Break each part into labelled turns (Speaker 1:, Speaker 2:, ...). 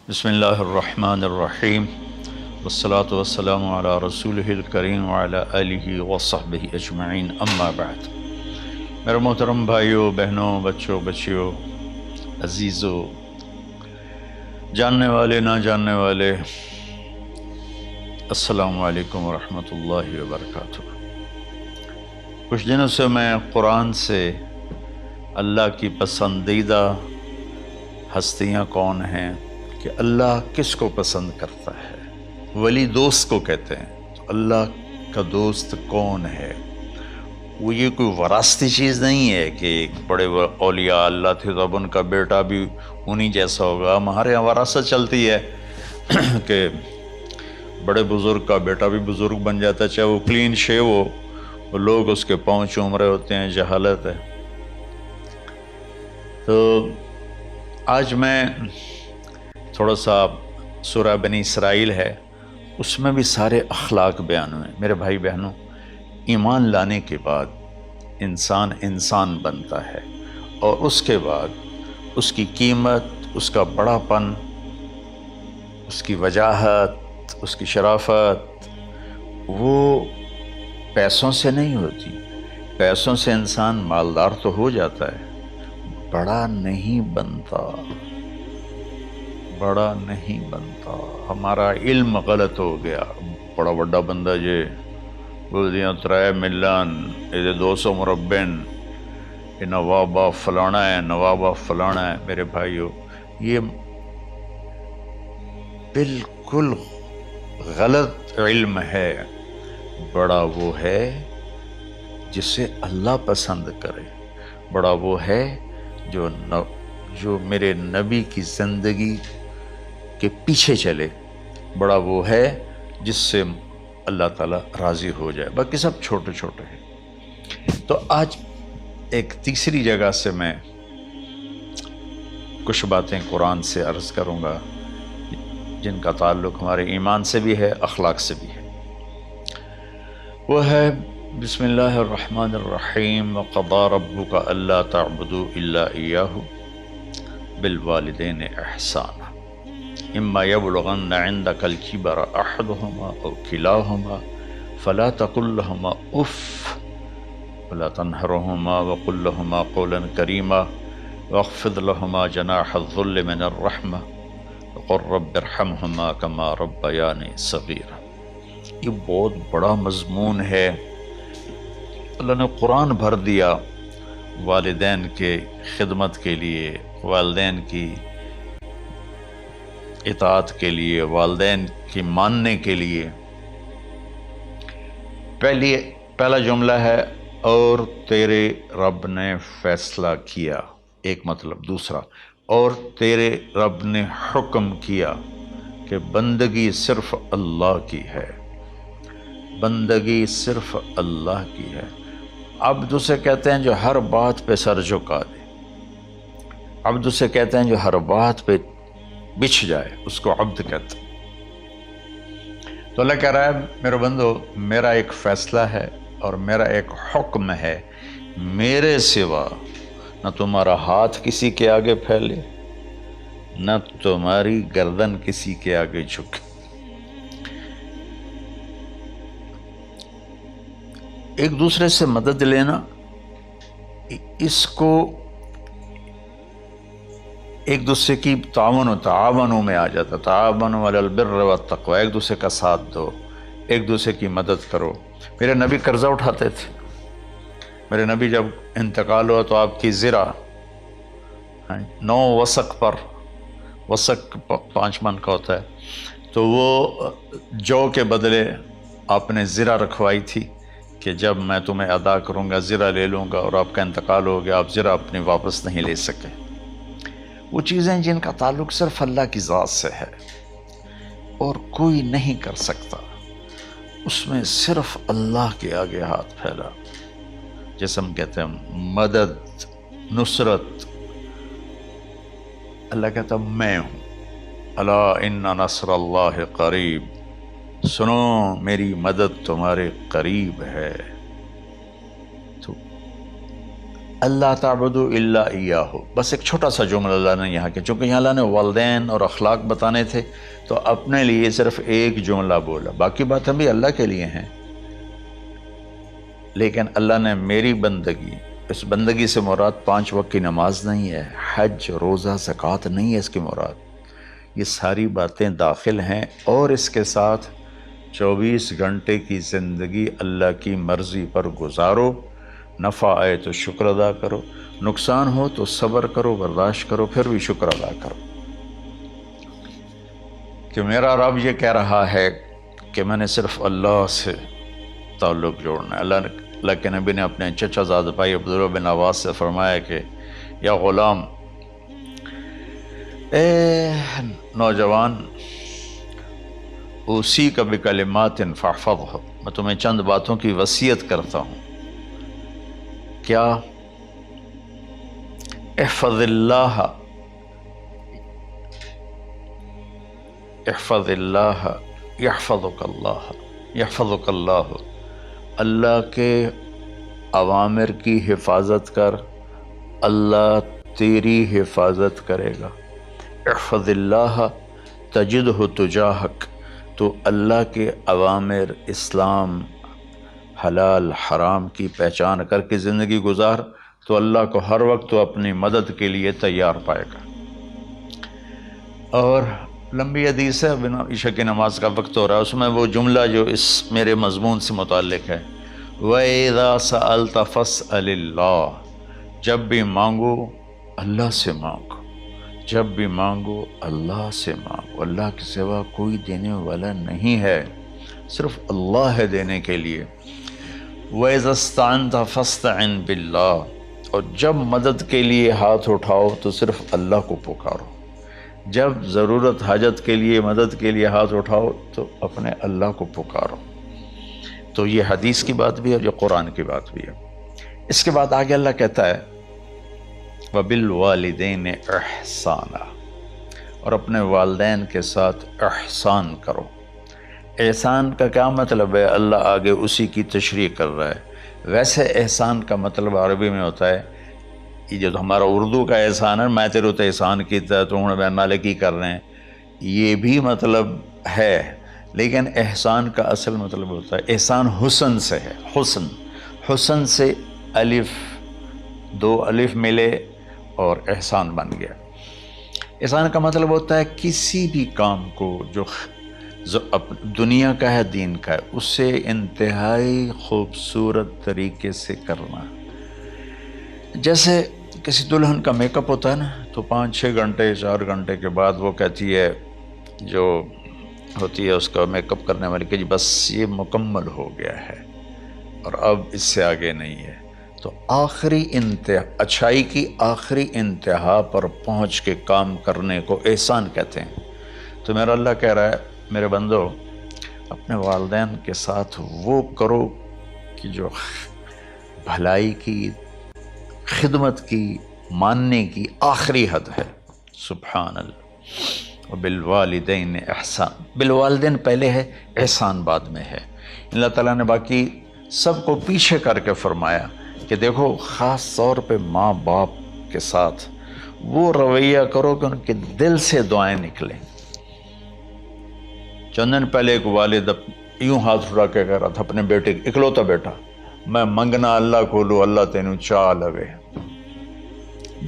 Speaker 1: بسم اللہ الرحمن الرحیم والصلاة والسلام علی رسولہ الکریم وعلی آلہ وصحبہ اجمعین، اما بعد۔ میرے محترم بھائیوں، بہنوں، بچوں، بچیوں، عزیزوں، جاننے والے، نہ جاننے والے، السلام علیکم ورحمۃ اللہ وبرکاتہ۔ کچھ دنوں سے میں قرآن سے اللہ کی پسندیدہ ہستیاں کون ہیں، کہ اللہ کس کو پسند کرتا ہے، ولی دوست کو کہتے ہیں۔ تو اللہ کا دوست کون ہے؟ وہ یہ کوئی وراثتی چیز نہیں ہے کہ ایک بڑے اولیاء اللہ تھے تو اب ان کا بیٹا بھی انہی جیسا ہوگا۔ ہمارے یہاں وراثت چلتی ہے کہ بڑے بزرگ کا بیٹا بھی بزرگ بن جاتا ہے، چاہے وہ کلین شیو ہو، وہ لوگ اس کے پاؤں چوم رہے ہوتے ہیں، جہالت ہے۔ تو آج میں تھوڑا سا سورہ بنی اسرائیل ہے، اس میں بھی سارے اخلاق بیان ہوئے۔ میرے بھائی بہنوں، ایمان لانے کے بعد انسان بنتا ہے، اور اس کے بعد اس کی قیمت، اس کا بڑا پن، اس کی وجاہت، اس کی شرافت وہ پیسوں سے نہیں ہوتی۔ پیسوں سے انسان مالدار تو ہو جاتا ہے، بڑا نہیں بنتا، بڑا نہیں بنتا۔ ہمارا علم غلط ہو گیا۔ بڑا بڑا بندہ جے بولدیاں 3 ملن، یہ 200 مربع، یہ نوابہ فلانا ہے، نوابہ فلانا ہے۔ میرے بھائیو، یہ بالکل غلط علم ہے۔ بڑا وہ ہے جسے اللہ پسند کرے، بڑا وہ ہے جو میرے نبی کی زندگی کے پیچھے چلے، بڑا وہ ہے جس سے اللہ تعالیٰ راضی ہو جائے، باقی سب چھوٹے چھوٹے ہیں۔ تو آج ایک تیسری جگہ سے میں کچھ باتیں قرآن سے عرض کروں گا جن کا تعلق ہمارے ایمان سے بھی ہے، اخلاق سے بھی ہے۔ وہ ہے بسم اللہ الرحمن الرحیم، وَقَضَىٰ رَبُّكَ أَلَّا تَعْبُدُوا إِلَّا إِيَّاهُ بِالْوَالِدَيْنِ إِحْسَانًا إِمَّا يَبْلُغَنَّ عِندَكَ الْكِبَرَ أَحَدُهُمَا أَوْ كِلَاهُمَا فَلَا تَقُل لَّهُمَا أُفٍّ وَلَا تَنْهَرْهُمَا وَقُل لَّهُمَا قَوْلًا كَرِيمًا وَاخْفِضْ لَهُمَا جَنَاحَ الذُّلِّ مِنَ الرَّحْمَةِ وَقُل رَّبِّ ارْحَمْهُمَا كَمَا رَبَّيَانِي صَغِيرًا۔ یہ بہت بڑا مضمون ہے۔ اللہ نے قرآن بھر دیا والدین کے خدمت کے لیے، والدین کی اطاعت کے لیے، والدین کی ماننے کے لیے۔ پہلا جملہ ہے اور تیرے رب نے فیصلہ کیا، ایک مطلب۔ دوسرا، اور تیرے رب نے حکم کیا کہ بندگی صرف اللہ کی ہے، بندگی صرف اللہ کی ہے۔ عبد اسے کہتے ہیں جو ہر بات پہ سر جھکا دے، عبد اسے کہتے ہیں جو ہر بات پہ بچھ جائے، اس کو عبد کہتے ہیں۔ تو اللہ کہہ رہا ہے میرے بندو، میرا ایک فیصلہ ہے اور میرا ایک حکم ہے، میرے سوا نہ تمہارا ہاتھ کسی کے آگے پھیلے، نہ تمہاری گردن کسی کے آگے جھکے۔ ایک دوسرے سے مدد لینا، اس کو ایک دوسرے کی تعاونوں میں آ جاتا۔ تعاونوا علی البر والتقوی، ایک دوسرے کا ساتھ دو، ایک دوسرے کی مدد کرو۔ میرے نبی قرضہ اٹھاتے تھے۔ میرے نبی جب انتقال ہوا تو آپ کی زرہ 9 وسق پر، وسق 5 من کا ہوتا ہے، تو وہ جو کے بدلے آپ نے زرہ رکھوائی تھی کہ جب میں تمہیں ادا کروں گا زرہ لے لوں گا، اور آپ کا انتقال ہو گیا، آپ زرہ اپنی واپس نہیں لے سکے۔ وہ چیزیں جن کا تعلق صرف اللہ کی ذات سے ہے اور کوئی نہیں کر سکتا، اس میں صرف اللہ کے آگے ہاتھ پھیلا، جیسے ہم کہتے ہیں مدد، نصرت۔ اللہ کہتا میں ہوں، الا ان نصر اللہ قریب، سنو میری مدد تمہارے قریب ہے۔ تو اللہ تعبدوا الا ایاہ، بس ایک چھوٹا سا جملہ اللہ نے یہاں کیا، چونکہ یہاں اللہ نے والدین اور اخلاق بتانے تھے تو اپنے لیے صرف ایک جملہ بولا، باقی باتیں بھی اللہ کے لیے ہیں، لیکن اللہ نے میری بندگی، اس بندگی سے مراد 5 وقت کی نماز نہیں ہے، حج، روزہ، زکوٰۃ نہیں ہے اس کی مراد، یہ ساری باتیں داخل ہیں، اور اس کے ساتھ 24 گھنٹے کی زندگی اللہ کی مرضی پر گزارو، نفع آئے تو شکر ادا کرو، نقصان ہو تو صبر کرو، برداشت کرو، پھر بھی شکر ادا کرو، کہ میرا رب یہ کہہ رہا ہے کہ میں نے صرف اللہ سے تعلق جوڑنا ہے۔ اللہ کے نبی نے اپنے چچا زاد بھائی عبداللہ بن عباس سے فرمایا کہ یا غلام، اے نوجوان، اوصیک بکلمات فاحفظہ، میں تمہیں چند باتوں کی وصیت کرتا ہوں، کیا؟ احفظ اللہ، احفظ اللہ یحفظک اللہ، یحفظک اللہ، اللہ کے اوامر کی حفاظت کر، اللہ تیری حفاظت کرے گا۔ احفظ اللہ تجدہ تجاہک، تو اللہ کے اوامر، اسلام، حلال حرام کی پہچان کر کے زندگی گزار تو اللہ کو ہر وقت تو اپنی مدد کے لیے تیار پائے گا۔ اور لمبی حدیث ہے، عشاء کی نماز کا وقت ہو رہا ہے، اس میں وہ جملہ جو اس میرے مضمون سے متعلق ہے، وَإِذَا سَأَلْتَ فَاسْأَلِ اللَّهِ، جب بھی مانگو اللہ سے مانگو، جب بھی مانگو اللہ سے مانگو، اللہ کے سوا کوئی دینے والا نہیں ہے، صرف اللہ ہے دینے کے لیے۔ وَإِذَا اسْتَعَنْتَ فَاسْتَعِنْ بِاللَّهِ، اور جب مدد کے لیے ہاتھ اٹھاؤ تو صرف اللہ کو پکارو، جب ضرورت حاجت کے لیے، مدد کے لیے ہاتھ اٹھاؤ تو اپنے اللہ کو پکارو۔ تو یہ حدیث کی بات بھی ہے، جو قرآن کی بات بھی ہے۔ اس کے بعد آگے اللہ کہتا ہے وَبِالْوَالِدَيْنِ إِحْسَانًا، اور اپنے والدین کے ساتھ احسان کرو۔ احسان کا کیا مطلب ہے؟ اللہ آگے اسی کی تشریح کر رہا ہے۔ ویسے احسان کا مطلب عربی میں ہوتا ہے، یہ جو ہمارا اردو کا احسان ہے، میں تیرے تو احسان کیتا ہے تو ہوں میں نالے کی کر رہے ہیں، یہ بھی مطلب ہے، لیکن احسان کا اصل مطلب ہوتا ہے، احسان حسن سے ہے، حسن، حسن سے الف، 2 الف ملے اور احسان بن گیا۔ احسان کا مطلب ہوتا ہے کسی بھی کام کو جو دنیا کا ہے، دین کا ہے، اسے انتہائی خوبصورت طریقے سے کرنا۔ جیسے کسی دلہن کا میک اپ ہوتا ہے نا، تو 5-6 گھنٹے 4 گھنٹے کے بعد وہ کہتی ہے، جو ہوتی ہے اس کا میک اپ کرنے والی، کہ جی بس یہ مکمل ہو گیا ہے اور اب اس سے آگے نہیں ہے۔ تو آخری اچھائی کی آخری انتہا پر پہنچ کے کام کرنے کو احسان کہتے ہیں۔ تو میرا اللہ کہہ رہا ہے، میرے بندو، اپنے والدین کے ساتھ وہ کرو کہ جو بھلائی کی، خدمت کی، ماننے کی آخری حد ہے۔ سبحان اللہ۔ وبالوالدین احسان، بالوالدین پہلے ہے، احسان بعد میں ہے۔ اللہ تعالیٰ نے باقی سب کو پیچھے کر کے فرمایا کہ دیکھو، خاص طور پہ ماں باپ کے ساتھ وہ رویہ کرو کہ ان کے دل سے دعائیں نکلیں۔ چند دن پہلے ایک والد یوں ہاتھ اٹھا کے کہہ رہا تھا اپنے بیٹے، اکلوتا بیٹا، میں منگنا اللہ کھولو، اللہ تینوں چاہ لگے۔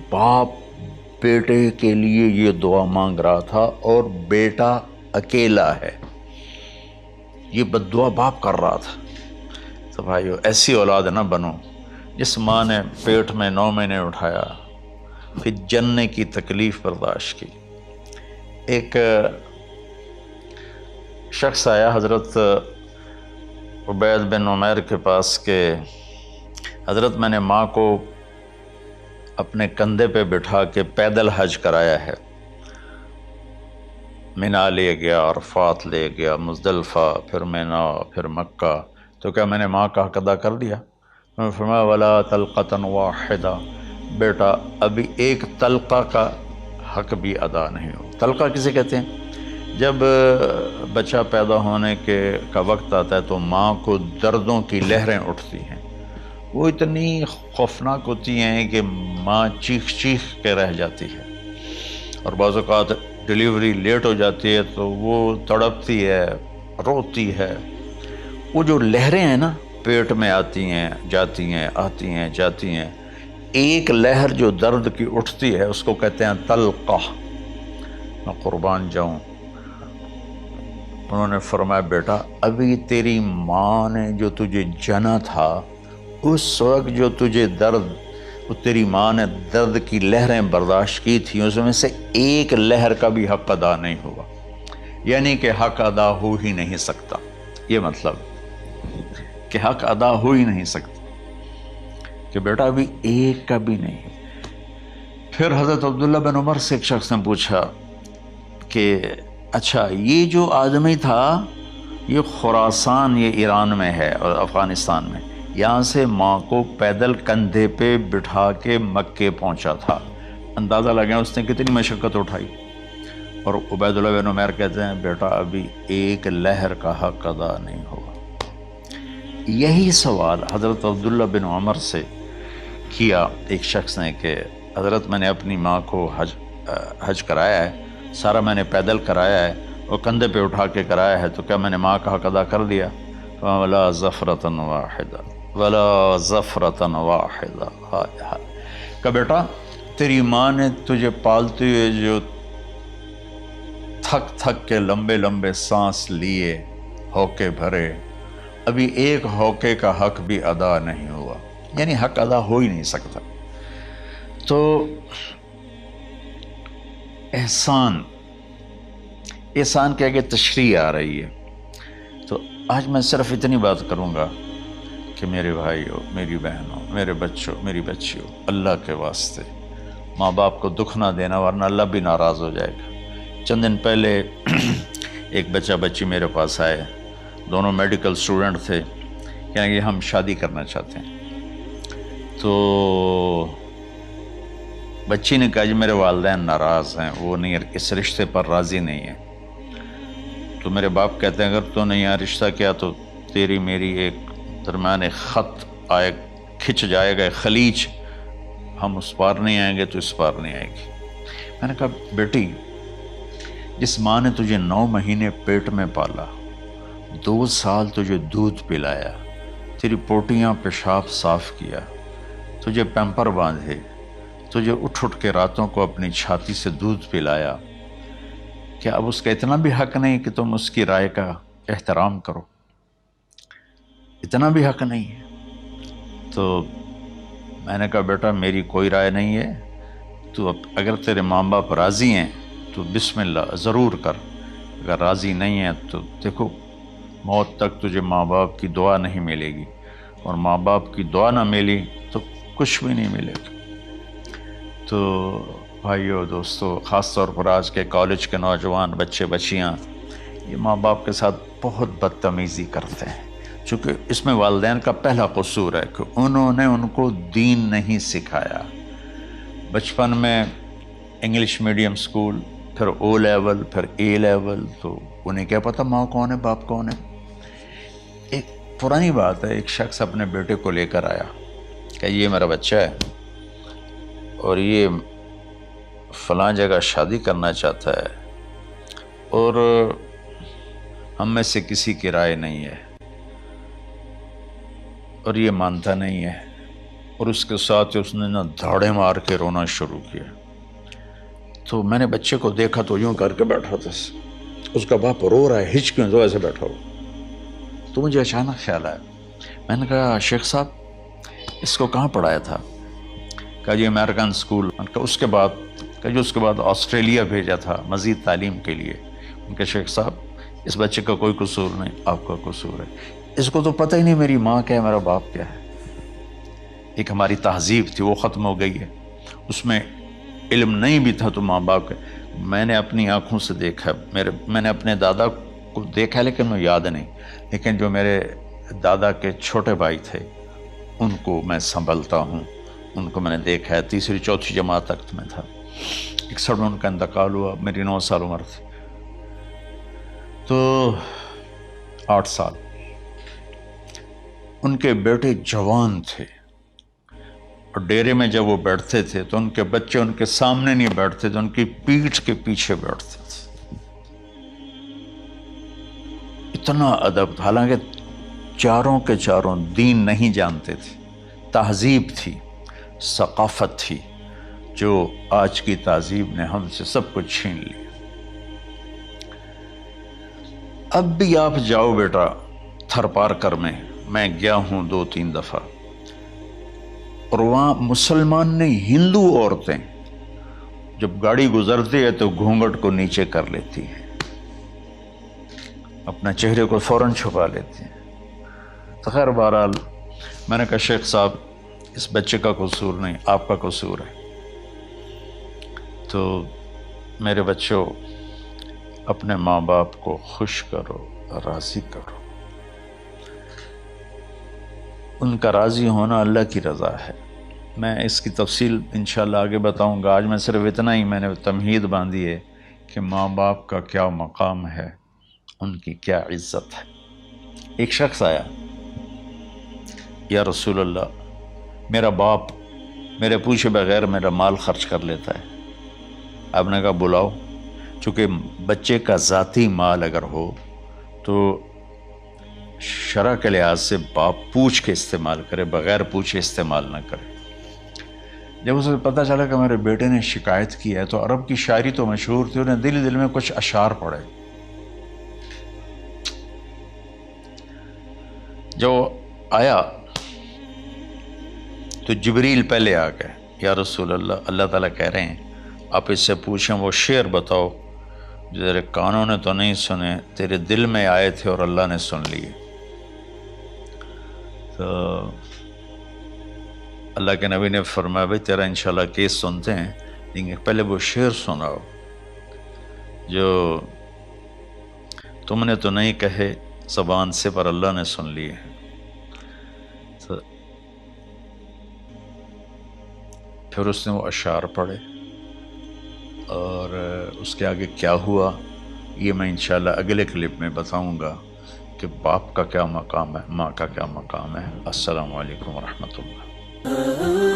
Speaker 1: باپ بیٹے کے لیے یہ دعا مانگ رہا تھا، اور بیٹا اکیلا ہے، یہ بد دعا باپ کر رہا تھا۔ تو بھائیو، ایسی اولاد نہ بنو جس ماں نے پیٹ میں 9 مہینے اٹھایا، پھر جننے کی تکلیف برداشت کی۔ ایک شخص آیا حضرت عبید بن عمیر کے پاس کہ حضرت، میں نے ماں کو اپنے کندھے پہ بٹھا کے پیدل حج کرایا ہے، مینا لے گیا، عرفات لے گیا، مزدلفہ، پھر مینا، پھر مکہ، تو کیا میں نے ماں کا حق ادا کر دیا؟ میں نے فرمایا ولا تلقۃ واحدہ، بیٹا ابھی ایک تلقہ کا حق بھی ادا نہیں ہو۔ تلقہ کسے کہتے ہیں؟ جب بچہ پیدا ہونے کا وقت آتا ہے تو ماں کو دردوں کی لہریں اٹھتی ہیں، وہ اتنی خوفناک ہوتی ہیں کہ ماں چیخ چیخ کے رہ جاتی ہے، اور بعض اوقات ڈیلیوری لیٹ ہو جاتی ہے تو وہ تڑپتی ہے، روتی ہے۔ وہ جو لہریں ہیں نا پیٹ میں آتی ہیں جاتی ہیں، آتی ہیں جاتی ہیں، ایک لہر جو درد کی اٹھتی ہے اس کو کہتے ہیں طلقہ۔ میں قربان جاؤں، انہوں نے فرمایا بیٹا ابھی تیری ماں نے جو تجھے جنا تھا اس وقت جو تجھے درد، وہ تیری ماں نے درد کی لہریں برداشت کی تھیں، اس میں سے ایک لہر کا بھی حق ادا نہیں ہوا، یعنی کہ حق ادا ہو ہی نہیں سکتا۔ یہ مطلب کہ حق ادا ہو ہی نہیں سکتا، کہ بیٹا ابھی ایک کا بھی نہیں۔ پھر حضرت عبداللہ بن عمر سے ایک شخص نے پوچھا کہ اچھا یہ جو آدمی تھا یہ خراسان، یہ ایران میں ہے اور افغانستان میں، یہاں سے ماں کو پیدل کندھے پہ بٹھا کے مکے پہنچا تھا، اندازہ لگا اس نے کتنی مشقت اٹھائی۔ اور عبید اللہ بن عمر کہتے ہیں بیٹا ابھی ایک لہر کا حق ادا نہیں ہوا۔ یہی سوال حضرت عبداللہ بن عمر سے کیا ایک شخص نے کہ حضرت میں نے اپنی ماں کو حج کرایا ہے، سارا میں نے پیدل کرایا ہے اور کندھے پہ اٹھا کے کرایا ہے، تو کیا میں نے ماں کا حق ادا کر دیا؟ وَلَا زَفْرَةً وَاحِدًا وَلَا زَفْرَةً وَاحِدًا۔ کہ بیٹا تیری ماں نے تجھے پالتے ہوئے جو تھک تھک کے لمبے لمبے سانس لیے، ہوکے بھرے، ابھی ایک ہوکے کا حق بھی ادا نہیں ہوا، یعنی حق ادا ہو ہی نہیں سکتا۔ تو احسان کے آگے تشریح آ رہی ہے۔ تو آج میں صرف اتنی بات کروں گا کہ میرے بھائیوں، میری بہنوں، میرے بچوں، میری بچیوں، اللہ کے واسطے ماں باپ کو دکھ نہ دینا ورنہ اللہ بھی ناراض ہو جائے گا۔ چند دن پہلے ایک بچہ بچی میرے پاس آئے، دونوں میڈیکل اسٹوڈنٹ تھے، کہ ہم شادی کرنا چاہتے ہیں۔ تو بچی نے کہا جی میرے والدین ناراض ہیں، وہ نہیں، اس رشتے پر راضی نہیں ہیں۔ تو میرے باپ کہتے ہیں اگر تو نے یہاں رشتہ کیا تو تیری میری ایک درمیان ایک خط آئے، کھچ جائے گا خلیج، ہم اس پار نہیں آئیں گے تو اس پار نہیں آئے گی۔ میں نے کہا بیٹی جس ماں نے تجھے 9 مہینے پیٹ میں پالا، 2 سال تجھے دودھ پلایا، تیری پوٹیاں پیشاب صاف کیا، تجھے پیمپر باندھے، تجھے اٹھ اٹھ کے راتوں کو اپنی چھاتی سے دودھ پلایا، کیا اب اس کا اتنا بھی حق نہیں کہ تم اس کی رائے کا احترام کرو؟ اتنا بھی حق نہیں ہے؟ تو میں نے کہا بیٹا میری کوئی رائے نہیں ہے، تو اگر تیرے ماں باپ راضی ہیں تو بسم اللہ ضرور کر، اگر راضی نہیں ہیں تو دیکھو موت تک تجھے ماں باپ کی دعا نہیں ملے گی، اور ماں باپ کی دعا نہ ملی تو کچھ بھی نہیں ملے گا۔ تو بھائیو دوستو، خاص طور پر آج کے کالج کے نوجوان بچے بچیاں یہ ماں باپ کے ساتھ بہت بدتمیزی کرتے ہیں، چونکہ اس میں والدین کا پہلا قصور ہے کہ انہوں نے ان کو دین نہیں سکھایا۔ بچپن میں انگلش میڈیم سکول، پھر او لیول، پھر اے لیول، تو انہیں کیا پتہ ماں کون ہے باپ کون ہے۔ ایک پرانی بات ہے، ایک شخص اپنے بیٹے کو لے کر آیا کہ یہ میرا بچہ ہے اور یہ فلاں جگہ شادی کرنا چاہتا ہے اور ہم میں سے کسی کی رائے نہیں ہے اور یہ مانتا نہیں ہے، اور اس کے ساتھ اس نے نا دھاڑے مار کے رونا شروع کیا۔ تو میں نے بچے کو دیکھا تو یوں کر کے بیٹھا تھا، اس کا باپ رو رہا ہے، ہچ کیوں تو ایسے بیٹھا ہو۔ تو مجھے اچانک خیال آیا، میں نے کہا شیخ صاحب اس کو کہاں پڑھایا تھا؟ کہا جی امریکن سکول۔ اس کے بعد آسٹریلیا بھیجا تھا مزید تعلیم کے لیے۔ ان کے شیخ صاحب اس بچے کا کوئی قصور نہیں، آپ کا قصور ہے، اس کو تو پتہ ہی نہیں میری ماں کیا ہے میرا باپ کیا ہے۔ ایک ہماری تہذیب تھی وہ ختم ہو گئی ہے، اس میں علم نہیں بھی تھا تو ماں باپ کا۔ میں نے اپنی آنکھوں سے دیکھا، میں نے اپنے دادا کو دیکھا لیکن مجھے یاد نہیں، لیکن جو میرے دادا کے چھوٹے بھائی تھے ان کو میں سنبھلتا ہوں، ان کو میں نے دیکھا ہے، 3ری 4تھی جماعت تک میں تھا، 61 میں ان کا انتقال ہوا، میری 9 سال عمر تھی، تو 8 سال۔ ان کے بیٹے جوان تھے، اور ڈیرے میں جب وہ بیٹھتے تھے تو ان کے بچے ان کے سامنے نہیں بیٹھتے تھے، ان کی پیٹھ کے پیچھے بیٹھتے تھے۔ اتنا ادب، حالانکہ چاروں کے چاروں دین نہیں جانتے تھے، تہذیب تھی، ثقافت تھی، جو آج کی تہذیب نے ہم سے سب کچھ چھین لیا۔ اب بھی آپ جاؤ بیٹا تھر پارکر میں گیا ہوں 2-3 دفعہ، اور وہاں مسلمان نہیں، ہندو عورتیں جب گاڑی گزرتی ہے تو گھونگھٹ کو نیچے کر لیتی ہیں، اپنا چہرے کو فوراً چھپا لیتی ہیں۔ تو خیر بہرحال میں نے کہا شیخ صاحب اس بچے کا قصور نہیں، آپ کا قصور ہے۔ تو میرے بچوں، اپنے ماں باپ کو خوش کرو، راضی کرو، ان کا راضی ہونا اللہ کی رضا ہے۔ میں اس کی تفصیل انشاءاللہ آگے بتاؤں گا، آج میں صرف اتنا ہی میں نے تمہید باندھی ہے کہ ماں باپ کا کیا مقام ہے، ان کی کیا عزت ہے۔ ایک شخص آیا، یا رسول اللہ میرا باپ میرے پوچھے بغیر میرا مال خرچ کر لیتا ہے۔ آپ نے کہا بلاؤ، چونکہ بچے کا ذاتی مال اگر ہو تو شرع کے لحاظ سے باپ پوچھ کے استعمال کرے، بغیر پوچھے استعمال نہ کرے۔ جب اسے پتہ چلا کہ میرے بیٹے نے شکایت کی ہے، تو عرب کی شاعری تو مشہور تھی، انہیں دل میں کچھ اشعار پڑھے۔ جو آیا تو جبریل پہلے آ گئے، یا رسول اللہ، اللہ تعالیٰ کہہ رہے ہیں آپ اس سے پوچھیں وہ شعر بتاؤ جو تیرے کانوں نے تو نہیں سنے، تیرے دل میں آئے تھے اور اللہ نے سن لیے۔ تو اللہ کے نبی نے فرمایا بھائی تیرا انشاءاللہ کیس سنتے ہیں، لیکن پہلے وہ شعر سناؤ جو تم نے تو نہیں کہے زبان سے پر اللہ نے سن لیے ہیں۔ تو پھر اس نے وہ اشعار پڑھے، اور اس کے آگے کیا ہوا یہ میں انشاءاللہ اگلے کلپ میں بتاؤں گا کہ باپ کا کیا مقام ہے، ماں کا کیا مقام ہے۔ السلام علیکم ورحمۃ اللہ۔